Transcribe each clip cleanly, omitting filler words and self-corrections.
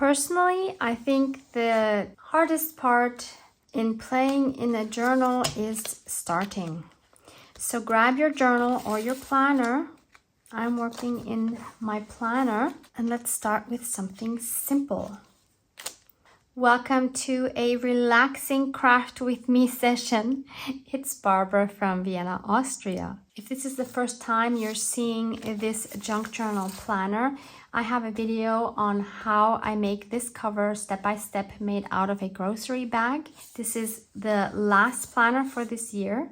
Personally, I think the hardest part in playing in a journal is starting. So grab your journal or your planner. I'm working in my planner, and let's start with something simple. Welcome to a relaxing craft with me session. It's Barbara from Vienna, Austria. If this is the first time you're seeing this junk journal planner, I have a video on how I make this cover step by step made out of a grocery bag. This is the last planner for this year.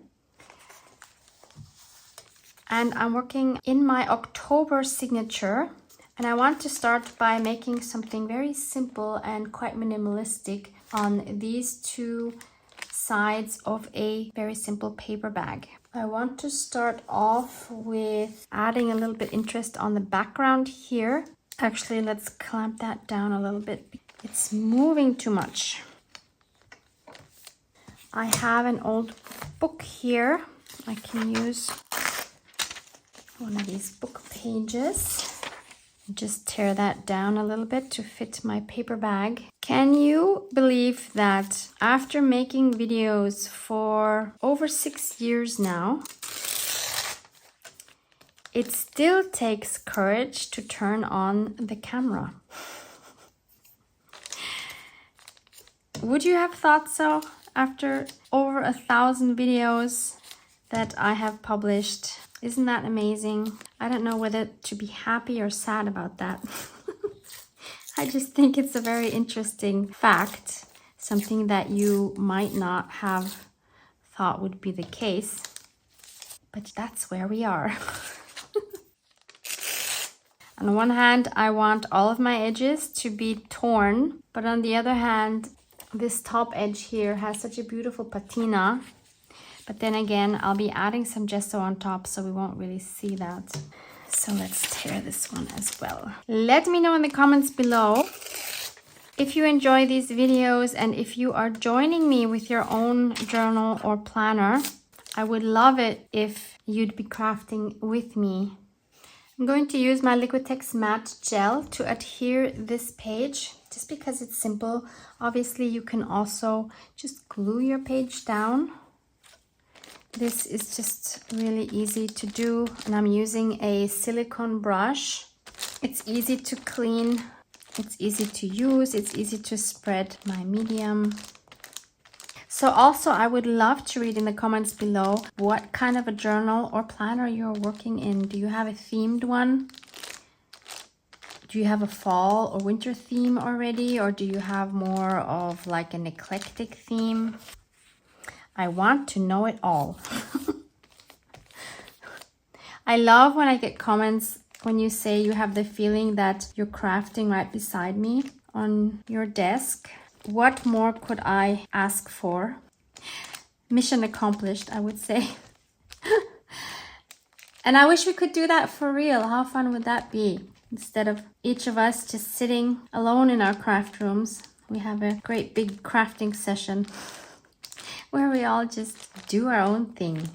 And I'm working in my October signature. And I want to start by making something very simple and quite minimalistic on these two sides of a very simple paper bag. I want to start off with adding a little bit interest on the background here. Actually, let's clamp that down a little bit. It's moving too much. I have an old book here. I can use one of these book pages. Just tear that down a little bit to fit my paper bag. Can you believe that after making videos for over 6 years now, it still takes courage to turn on the camera? Would you have thought so after over 1,000 videos that I have published? Isn't that amazing? I don't know whether to be happy or sad about that. I just think it's a very interesting fact, something that you might not have thought would be the case, but that's where we are. On the one hand, I want all of my edges to be torn, but on the other hand, this top edge here has such a beautiful patina. But then again, I'll be adding some gesso on top, so we won't really see that. So let's tear this one as well. Let me know in the comments below if you enjoy these videos and if you are joining me with your own journal or planner. I would love it if you'd be crafting with me. I'm going to use my Liquitex matte gel to adhere this page, just because it's simple. Obviously, you can also just glue your page down. This is just really easy to do, and I'm using a silicone brush. It's easy to clean, it's easy to use, it's easy to spread my medium. So also, I would love to read in the comments below what kind of a journal or planner you're working in. Do you have a themed one? Do you have a fall or winter theme already, or do you have more of like an eclectic theme? I want to know it all. I love when I get comments when you say you have the feeling that you're crafting right beside me on your desk. What more could I ask for? Mission accomplished, I would say. And I wish we could do that for real. How fun would that be? Instead of each of us just sitting alone in our craft rooms, we have a great big crafting session where we all just do our own thing.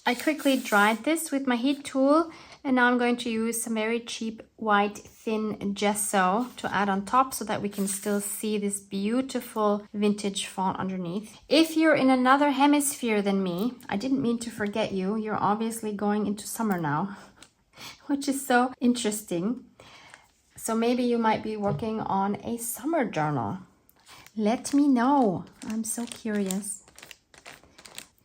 I quickly dried this with my heat tool, and now I'm going to use some very cheap white thin gesso to add on top so that we can still see this beautiful vintage font underneath. If you're in another hemisphere than me, I didn't mean to forget you. You're obviously going into summer now, which is so interesting. So maybe you might be working on a summer journal. Let me know. I'm so curious.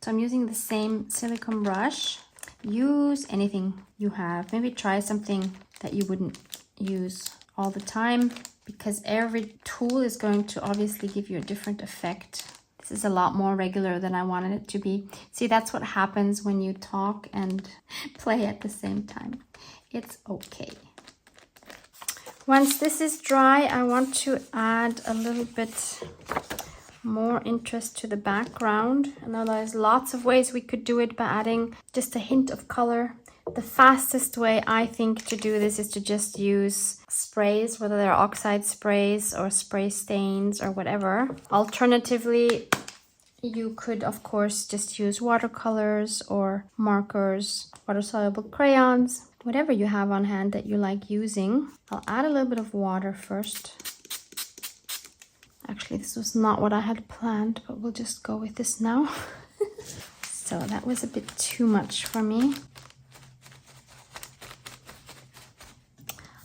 So I'm using the same silicone brush. Use anything you have. Maybe try something that you wouldn't use all the time, because every tool is going to obviously give you a different effect. This is a lot more regular than I wanted it to be. See, that's what happens when you talk and play at the same time. It's okay. Once this is dry, I want to add a little bit more interest to the background. I know there's lots of ways we could do it by adding just a hint of color. The fastest way, I think, to do this is to just use sprays, whether they're oxide sprays or spray stains or whatever. Alternatively, you could, of course, just use watercolors or markers, water-soluble crayons. whatever you have on hand that you like using. I'll add a little bit of water first. Actually, this was not what I had planned, but we'll just go with this now. So that was a bit too much for me.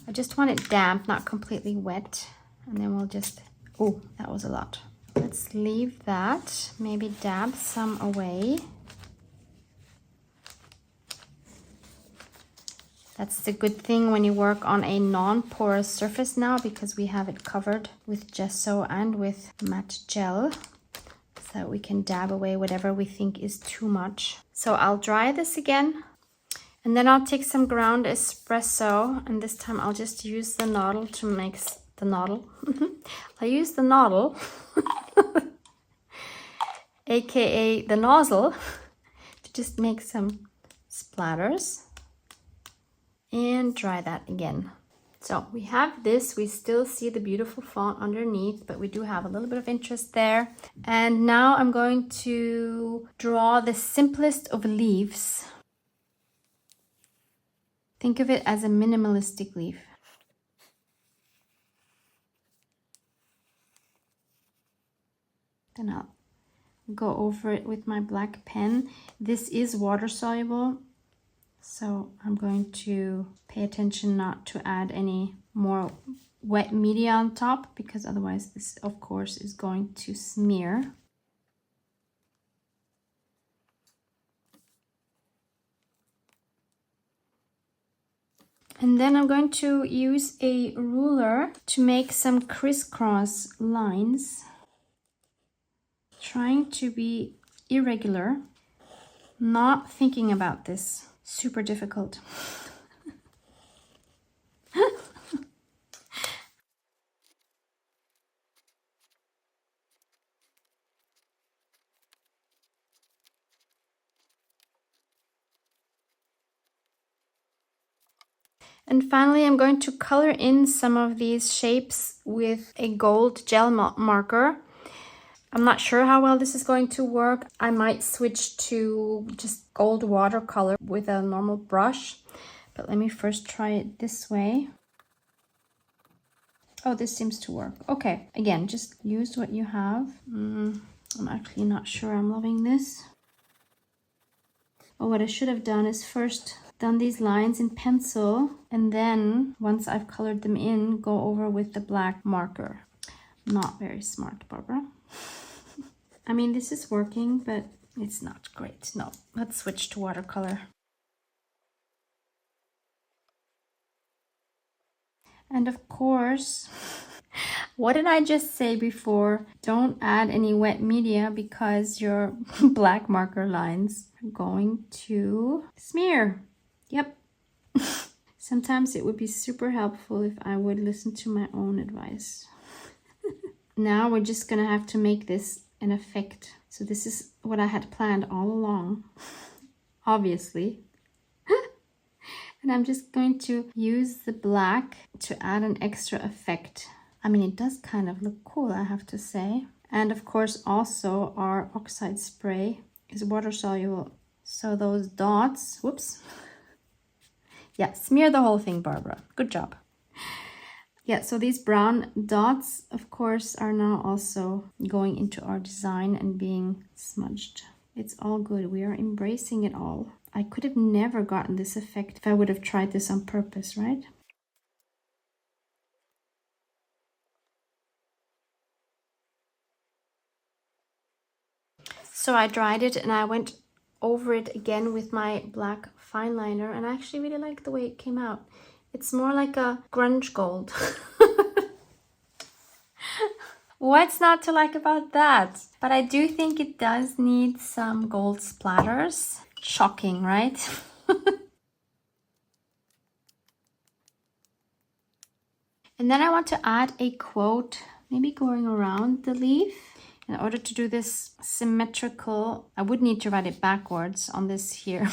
I just want it damp, not completely wet. And then we'll just, oh, that was a lot. Let's leave that, maybe dab some away. That's the good thing when you work on a non-porous surface now, because we have it covered with gesso and with matte gel, so that we can dab away whatever we think is too much. So I'll dry this again, and then I'll take some ground espresso, and this time I'll just use the noddle to make the noddle. I'll use the noddle, aka the nozzle, to just make some splatters. And dry that again. So we have this, we still see the beautiful font underneath, but we do have a little bit of interest there. And now I'm going to draw the simplest of leaves. Think of it as a minimalistic leaf. Then I'll go over it with my black pen. This is water soluble, so I'm going to pay attention not to add any more wet media on top, because otherwise this of course is going to smear. And then I'm going to use a ruler to make some crisscross lines, trying to be irregular, not thinking about this. Super difficult. And finally, I'm going to color in some of these shapes with a gold gel marker. I'm not sure how well this is going to work. I might switch to just gold watercolor with a normal brush, but let me first try it this way. Oh, this seems to work. Okay, again, just use what you have. I'm actually not sure I'm loving this. Oh, what I should have done is first done these lines in pencil, and then once I've colored them in, go over with the black marker. Not very smart, Barbara. I mean, this is working, but it's not great. No, let's switch to watercolor. And of course, what did I just say before? Don't add any wet media, because your black marker lines are going to smear. Yep. Sometimes it would be super helpful if I would listen to my own advice. Now we're just gonna have to make this an effect. So this is what I had planned all along, obviously. And I'm just going to use the black to add an extra effect. I mean, it does kind of look cool, I have to say. And of course, also our oxide spray is water soluble. So those dots, whoops. Yeah, smear the whole thing, Barbara. Good job. Yeah, so these brown dots, of course, are now also going into our design and being smudged. It's all good. We are embracing it all. I could have never gotten this effect if I would have tried this on purpose, right? So I dried it and I went over it again with my black fine liner, and I actually really like the way it came out. It's more like a grunge gold. What's not to like about that? But I do think it does need some gold splatters. Shocking, right? And then I want to add a quote, maybe going around the leaf. In order to do this symmetrical, I would need to write it backwards on this here,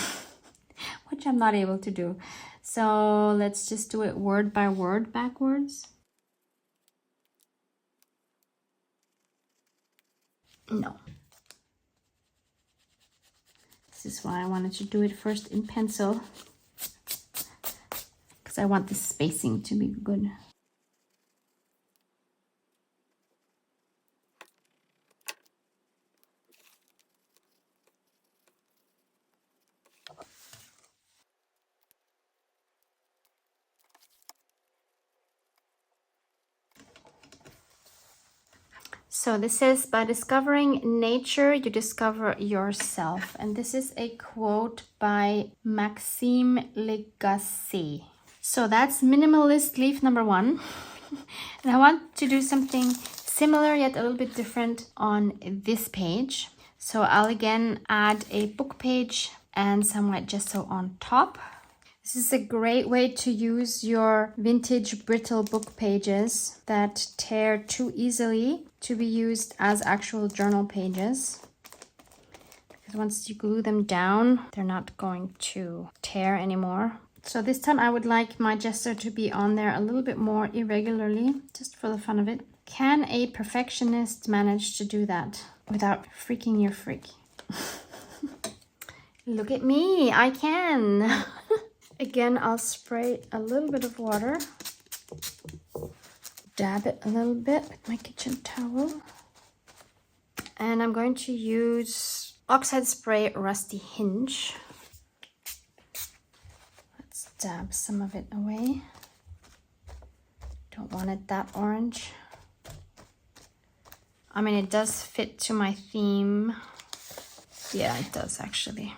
which I'm not able to do. So let's just do it word by word backwards. No. This is why I wanted to do it first in pencil. because I want the spacing to be good. So this is, by discovering nature, you discover yourself. And this is a quote by Maxime Legacy. So that's minimalist leaf number 1. And I want to do something similar yet a little bit different on this page. So I'll again add a book page and some white gesso on top. This is a great way to use your vintage brittle book pages that tear too easily to be used as actual journal pages. Because once you glue them down, they're not going to tear anymore. So this time I would like my gesso to be on there a little bit more irregularly, just for the fun of it. Can a perfectionist manage to do that without freaking your freak? Look at me, I can. Again, I'll spray a little bit of water, dab it a little bit with my kitchen towel. And I'm going to use Oxide Spray Rusty Hinge. Let's dab some of it away. Don't want it that orange. I mean, it does fit to my theme. Yeah, it does actually.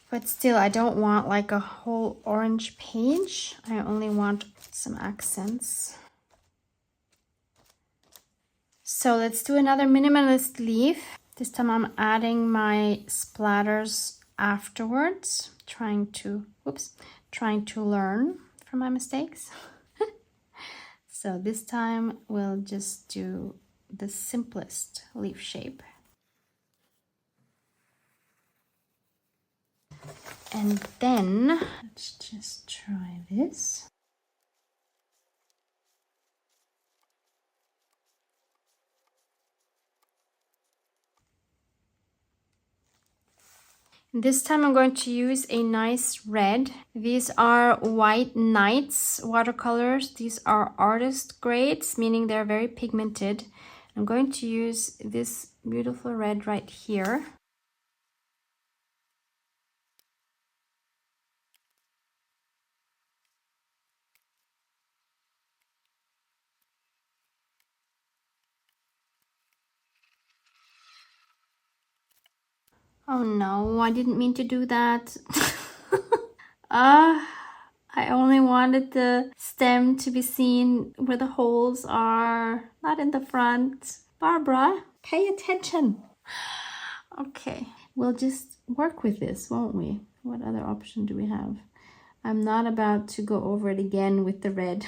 But still, I don't want like a whole orange page. I only want some accents. So let's do another minimalist leaf. This time I'm adding my splatters afterwards, trying to learn from my mistakes. So this time we'll just do the simplest leaf shape. And then let's just try this. This time I'm going to use a nice red. These are White Nights watercolors. These are artist grades, meaning they're very pigmented. I'm going to use this beautiful red right here. Oh no, I didn't mean to do that. I only wanted the stem to be seen where the holes are, not in the front. Barbara, pay attention. Okay, we'll just work with this, won't we? What other option do we have? I'm not about to go over it again with the red.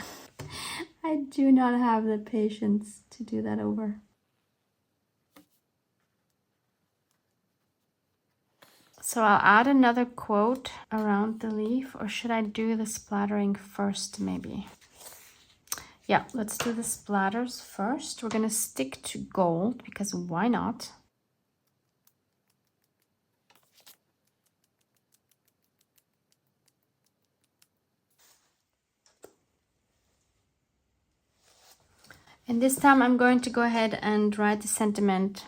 I do not have the patience to do that over. So I'll add another quote around the leaf, or should I do the splattering first maybe? Yeah, let's do the splatters first. We're gonna stick to gold because why not? And this time I'm going to go ahead and write the sentiment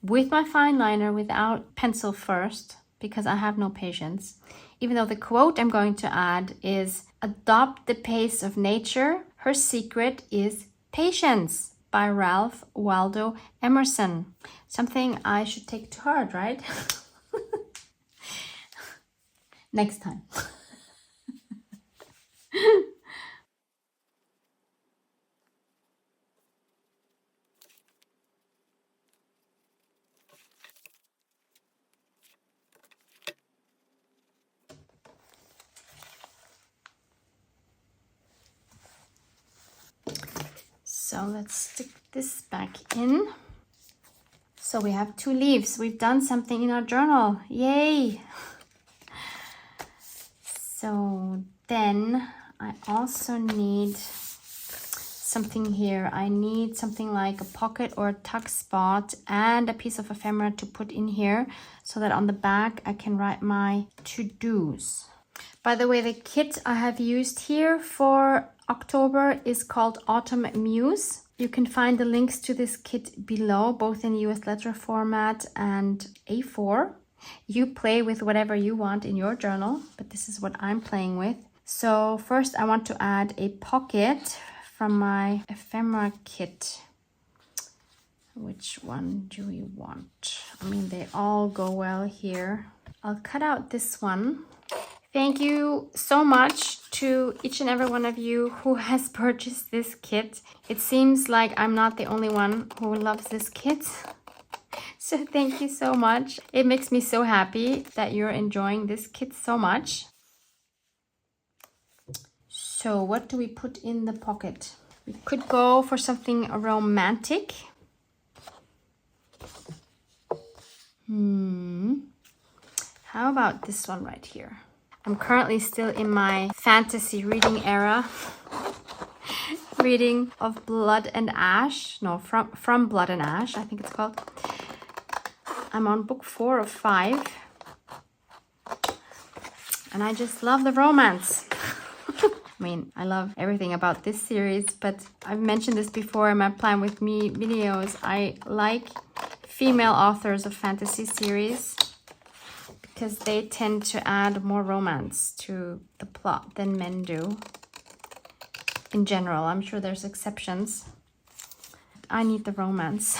with my fine liner without pencil first, because I have no patience. Even though the quote I'm going to add is, "Adopt the pace of nature. Her secret is patience," by Ralph Waldo Emerson. Something I should take to heart, right? Next time. So let's stick this back in. So we have 2 leaves. We've done something in our journal. Yay! So then I also need something here. I need something like a pocket or a tuck spot and a piece of ephemera to put in here so that on the back I can write my to-dos. By the way, the kit I have used here for October is called Autumn Muse. You can find the links to this kit below, both in US letter format and A4. You play with whatever you want in your journal, but this is what I'm playing with. So first I want to add a pocket from my Ephemera kit. Which one do we want? I mean, they all go well here. I'll cut out this one. Thank you so much to each and every one of you who has purchased this kit. It seems like I'm not the only one who loves this kit. So thank you so much. It makes me so happy that you're enjoying this kit so much. So what do we put in the pocket? We could go for something romantic. How about this one right here? I'm currently still in my fantasy reading era. Reading of Blood and Ash. No, from Blood and Ash, I think it's called. I'm on book 4 of 5. And I just love the romance. I mean, I love everything about this series, but I've mentioned this before in my Plan With Me videos. I like female authors of fantasy series because they tend to add more romance to the plot than men do. In general, I'm sure there's exceptions. I need the romance.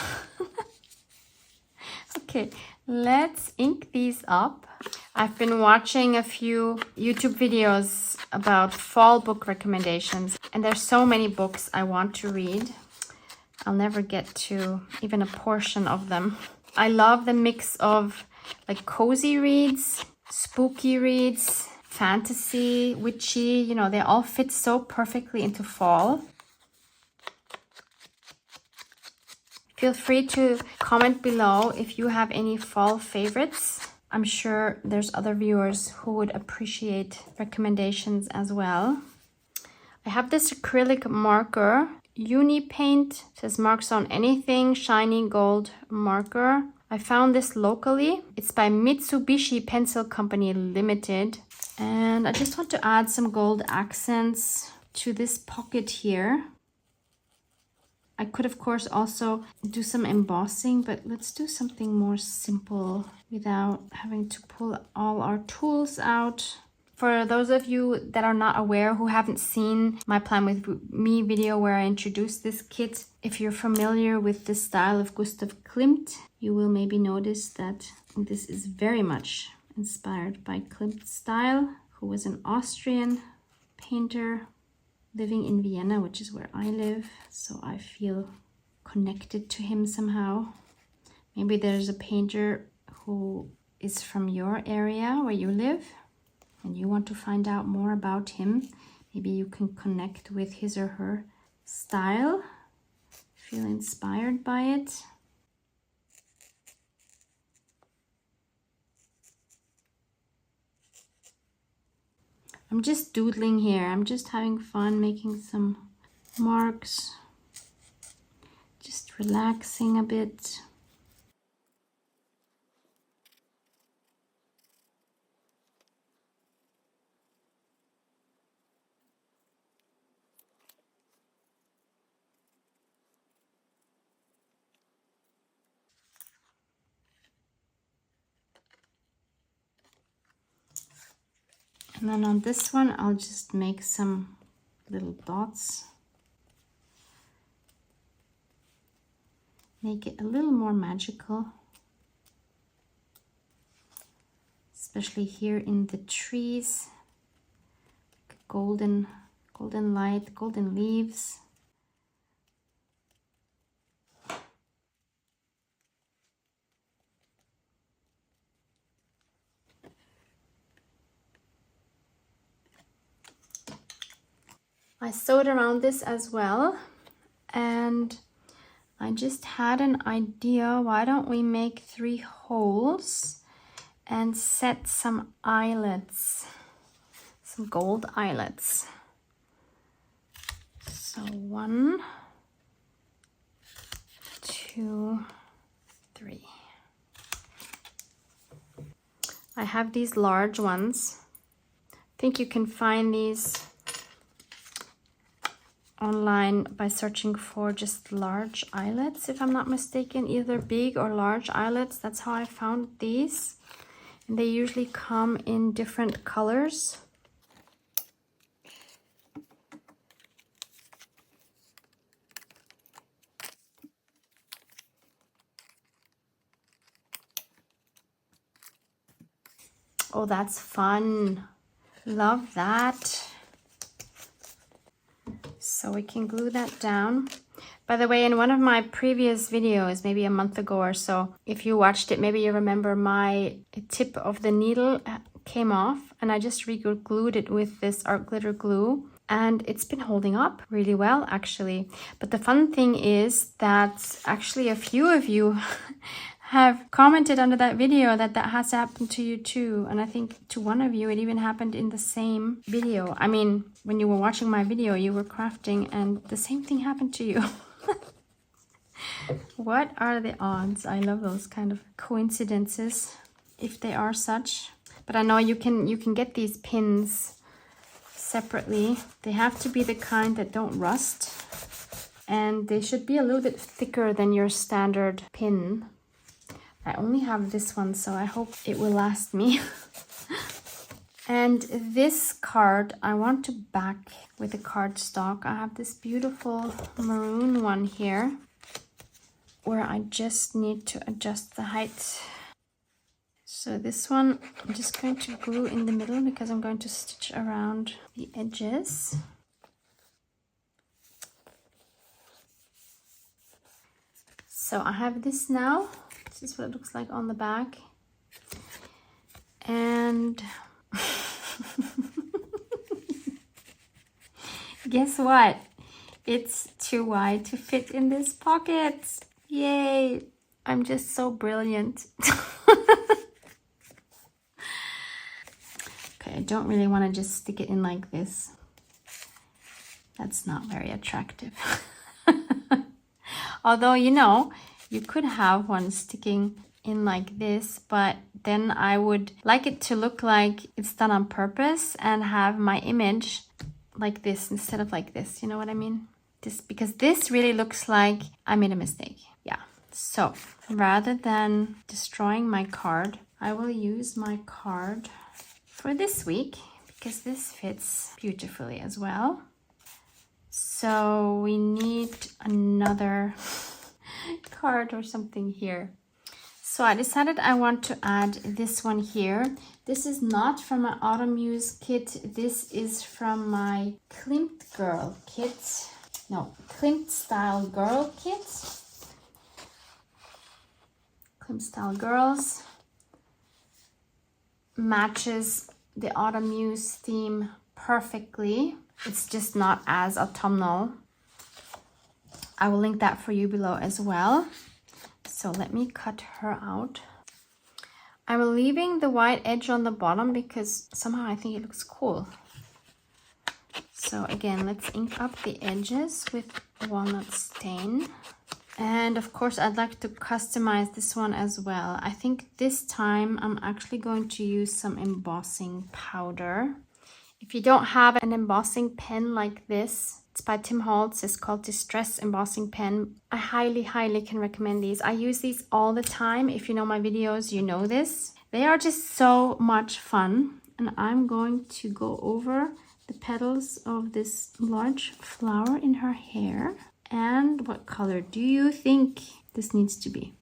Okay, let's ink these up. I've been watching a few YouTube videos about fall book recommendations, and there's so many books I want to read. I'll never get to even a portion of them. I love the mix of like cozy reads, spooky reads, fantasy, witchy, you know, they all fit so perfectly into fall. Feel free to comment below if you have any fall favorites. I'm sure there's other viewers who would appreciate recommendations as well. I have this acrylic marker, Uni Paint, says marks on anything, shiny gold marker. I found this locally. It's by Mitsubishi Pencil Company Limited. And I just want to add some gold accents to this pocket here. I could, of course, also do some embossing, but let's do something more simple without having to pull all our tools out. For those of you that are not aware, who haven't seen my Plan With Me video where I introduced this kit, if you're familiar with the style of Gustav Klimt, you will maybe notice that this is very much inspired by Klimt's style, who was an Austrian painter living in Vienna, which is where I live, so I feel connected to him somehow. Maybe there's a painter who is from your area where you live and you want to find out more about him. Maybe you can connect with his or her style, feel inspired by it. I'm just doodling here. I'm just having fun making some marks, just relaxing a bit. And then on this one, I'll just make some little dots. Make it a little more magical. Especially here in the trees. Golden light, golden leaves. I sewed around this as well, and I just had an idea. Why don't we make 3 holes and set some eyelets, some gold eyelets. So 1, 2, 3. I have these large ones. think you can find these online by searching for just large eyelets, if I'm not mistaken, either big or large eyelets. That's how I found these. And they usually come in different colors. Oh, that's fun. Love that. So we can glue that down. By the way, in one of my previous videos, maybe a month ago or so, if you watched it, maybe you remember my tip of the needle came off and I just re-glued it with this art glitter glue. And it's been holding up really well, actually. But the fun thing is that actually a few of you have commented under that video that that has happened to you too. And I think to one of you, it even happened in the same video. I mean, when you were watching my video, you were crafting and the same thing happened to you. What are the odds? I love those kind of coincidences, if they are such. But I know you can get these pins separately. They have to be the kind that don't rust. And they should be a little bit thicker than your standard pin. I only have this one, so I hope it will last me. And this card, I want to back with a cardstock. I have this beautiful maroon one here, where I just need to adjust the height. So this one, I'm just going to glue in the middle because I'm going to stitch around the edges. So I have this now. This is what it looks like on the back. And guess what? It's too wide to fit in this pocket. Yay! I'm just so brilliant. Okay, I don't really want to just stick it in like this. That's not very attractive. Although, you know, you could have one sticking in like this, but then I would like it to look like it's done on purpose and have my image like this instead of like this. You know what I mean? Because this really looks like I made a mistake. Yeah. So rather than destroying my card, I will use my card for this week because this fits beautifully as well. So we need another card or something here. So I decided I want to add this one here. This is not from my Autumn Muse kit. This is from my Klimt Girl kit. No, Klimt Style Girl kit. Klimt Style Girls. Matches the Autumn Muse theme perfectly. It's just not as autumnal. I will link that for you below as well. So let me cut her out. I'm leaving the white edge on the bottom because somehow I think it looks cool. So again, let's ink up the edges with walnut stain. And of course, I'd like to customize this one as well. I think this time I'm actually going to use some embossing powder. If you don't have an embossing pen like this, it's by Tim Holtz. It's called Distress Embossing Pen. I highly, highly can recommend these. I use these all the time. If you know my videos, you know this. They are just so much fun. And I'm going to go over the petals of this large flower in her hair. And what color do you think this needs to be?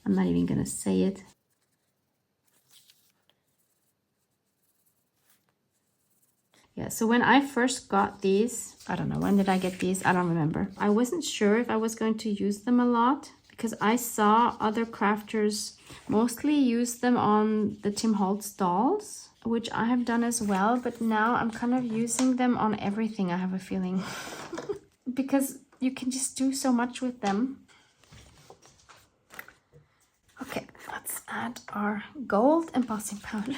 I'm not even gonna say it. Yeah, so when I first got these, I don't know, when did I get these? I don't remember. I wasn't sure if I was going to use them a lot because I saw other crafters mostly use them on the Tim Holtz dolls, which I have done as well. But now I'm kind of using them on everything, I have a feeling. Because you can just do so much with them. Okay, let's add our gold embossing powder.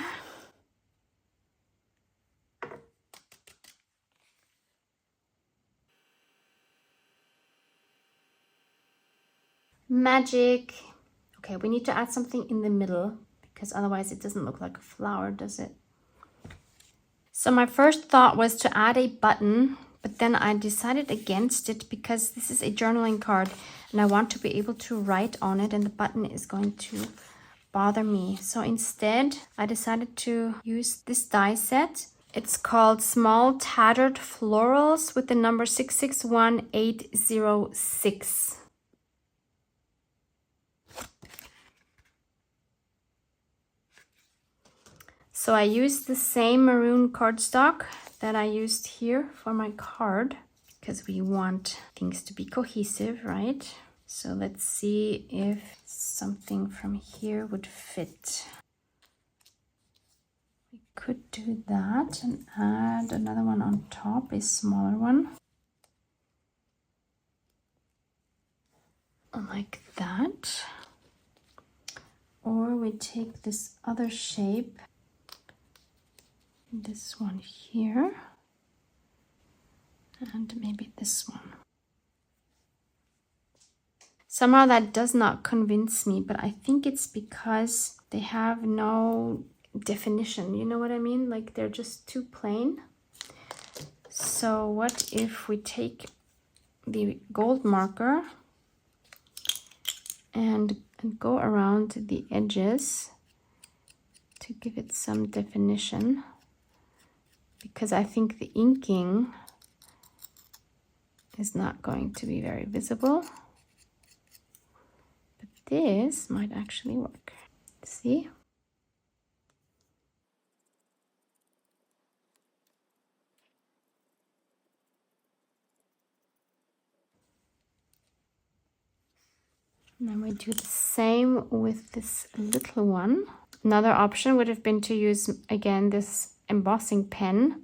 Magic. Okay, we need to add something in the middle because otherwise it doesn't look like a flower, does it? So my first thought was to add a button, but then I decided against it because this is a journaling card and I want to be able to write on it, and the button is going to bother me. So instead, I decided to use this die set. It's called Small Tattered Florals with the number 661806. So I used the same maroon cardstock that I used here for my card because we want things to be cohesive, right? So let's see if something from here would fit. We could do that and add another one on top, a smaller one. Like that. Or we take this other shape, this one here, and maybe this one. Somehow that does not convince me, but I think it's because they have no definition. You know what I mean? Like they're just too plain. So what if we take the gold marker and go around the edges to give it some definition? Because I think the inking is not going to be very visible. But this might actually work. See? And then we do the same with this little one. Another option would have been to use, again, this embossing pen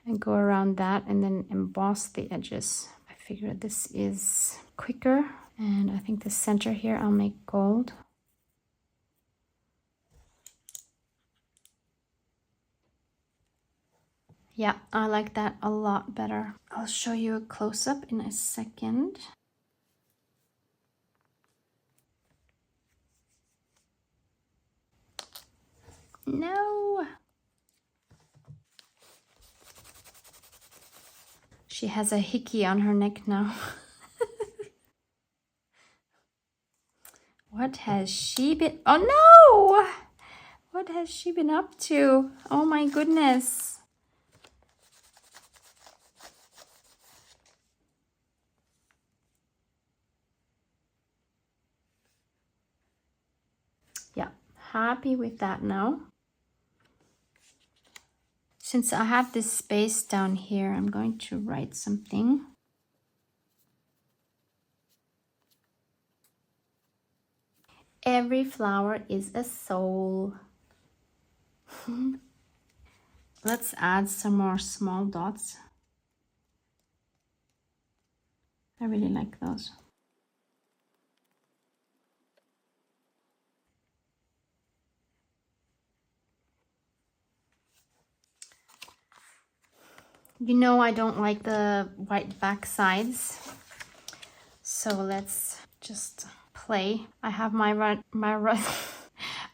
and go around that and then emboss the edges. I figured this is quicker, and I think the center here I'll make gold. Yeah, I like that a lot better. I'll show you a close-up in a second. No! She has a hickey on her neck now. What has she been... Oh no! What has she been up to? Oh my goodness. Yeah, happy with that now. Since I have this space down here, I'm going to write something. Every flower is a soul. Let's add some more small dots. I really like those. You know I don't like the white back sides, so let's just play. I have my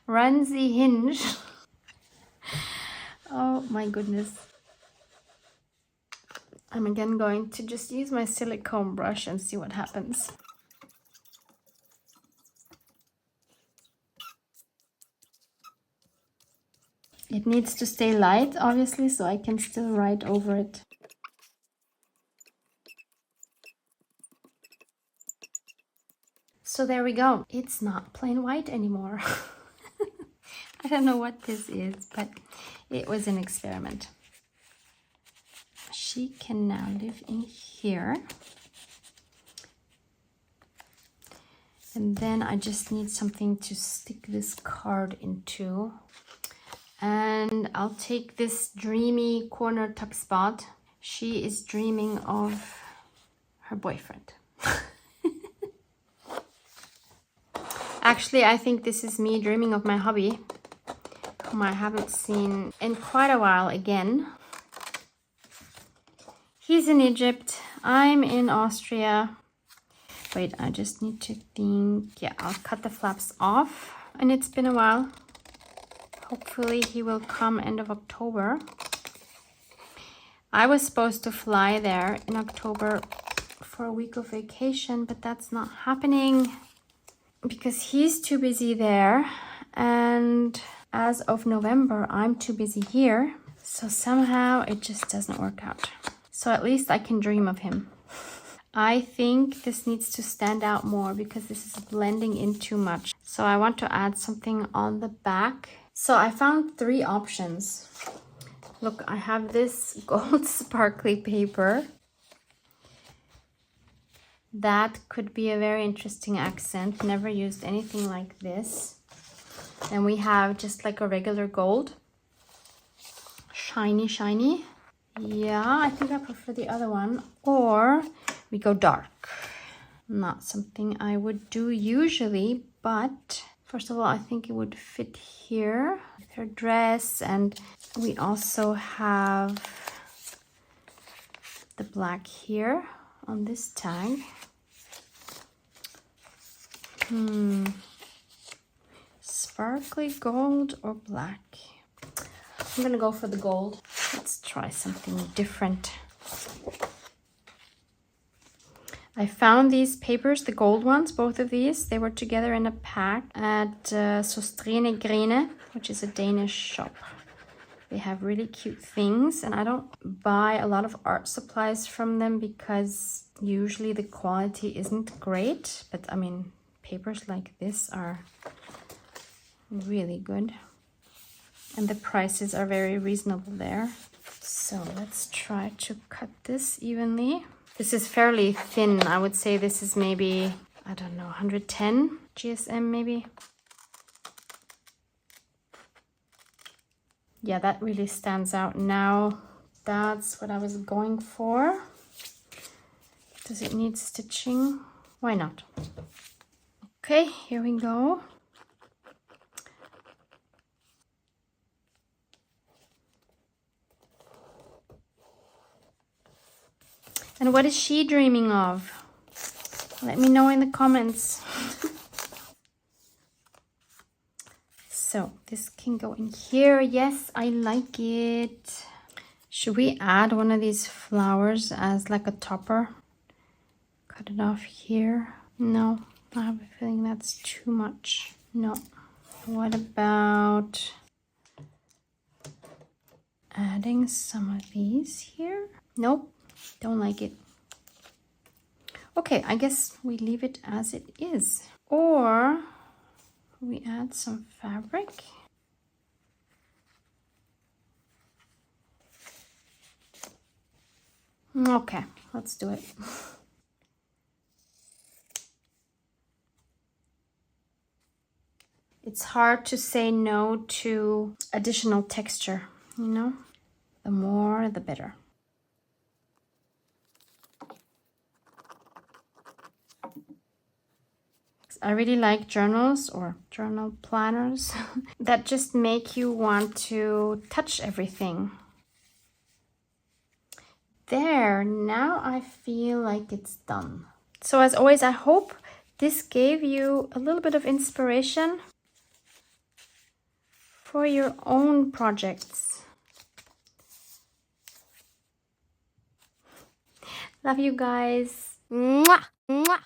Runzy hinge. Oh my goodness. I'm again going to just use my silicone brush and see what happens. It needs to stay light, obviously, so I can still write over it. So there we go. It's not plain white anymore. I don't know what this is, but it was an experiment. She can now live in here. And then I just need something to stick this card into. And I'll take this dreamy corner tuck spot. She is dreaming of her boyfriend. Actually, I think this is me dreaming of my hubby, whom I haven't seen in quite a while again. He's in Egypt, I'm in Austria. Wait, I just need to think. Yeah, I'll cut the flaps off. And it's been a while. hopefully he will come end of October. I was supposed to fly there in October for a week of vacation, but that's not happening because he's too busy there. And as of November, I'm too busy here. So somehow it just doesn't work out. So at least I can dream of him. I think this needs to stand out more because this is blending in too much. So I want to add something on the back. So I found 3 options. Look, I have this gold sparkly paper. That could be a very interesting accent. Never used anything like this. And we have just like a regular gold. Shiny, shiny. Yeah, I think I prefer the other one. Or we go dark. Not something I would do usually, but first of all, I think it would fit here with her dress. And we also have the black here on this tag. Sparkly gold or black? I'm gonna go for the gold. Let's try something different. I found these papers, the gold ones, both of these. They were together in a pack at Sostrene Grene, which is a Danish shop. They have really cute things, and I don't buy a lot of art supplies from them because usually the quality isn't great. But I mean, papers like this are really good. And the prices are very reasonable there. So let's try to cut this evenly. This is fairly thin. I would say this is maybe, I don't know, 110 GSM maybe. Yeah, that really stands out now. That's what I was going for. Does it need stitching? Why not? Okay, here we go. And what is she dreaming of? Let me know in the comments. So this can go in here. Yes, I like it. Should we add one of these flowers as like a topper? Cut it off here. No, I have a feeling that's too much. No. What about adding some of these here? Nope. Don't like it. Okay, I guess we leave it as it is. Or we add some fabric. Okay, let's do it. It's hard to say no to additional texture, you know? The more, the better. I really like journals or journal planners that just make you want to touch everything. There, now I feel like it's done. So as always, I hope this gave you a little bit of inspiration for your own projects. Love you guys. Mwah, mwah.